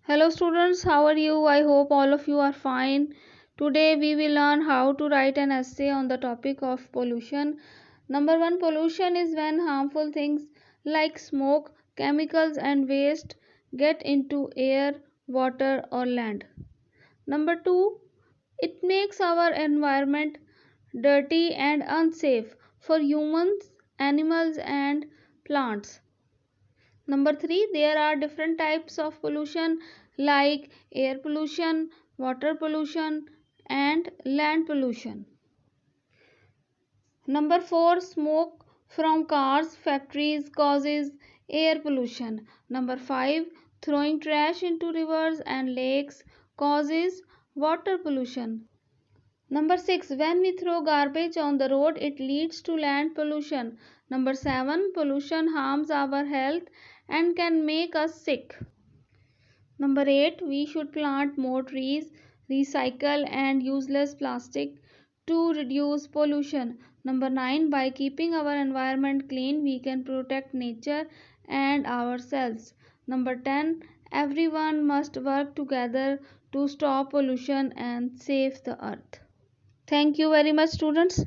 Hello students, how are you? I hope all of you are fine. Today we will learn how to write an essay on the topic of pollution. Number 1, pollution is when harmful things like smoke, chemicals and waste get into air, water or land. Number 2, it makes our environment dirty and unsafe for humans, animals and plants. Number 3, there are different types of pollution like air pollution, water pollution, and land pollution. Number 4, smoke from cars, factories causes air pollution. Number 5, throwing trash into rivers and lakes causes water pollution. Number 6, when we throw garbage on the road, it leads to land pollution. Number 7, pollution harms our health and can make us sick. Number 8, we should plant more trees, recycle and useless plastic to reduce pollution. Number 9, by keeping our environment clean, we can protect nature and ourselves. Number 10, everyone must work together to stop pollution and save the earth. Thank you very much, students.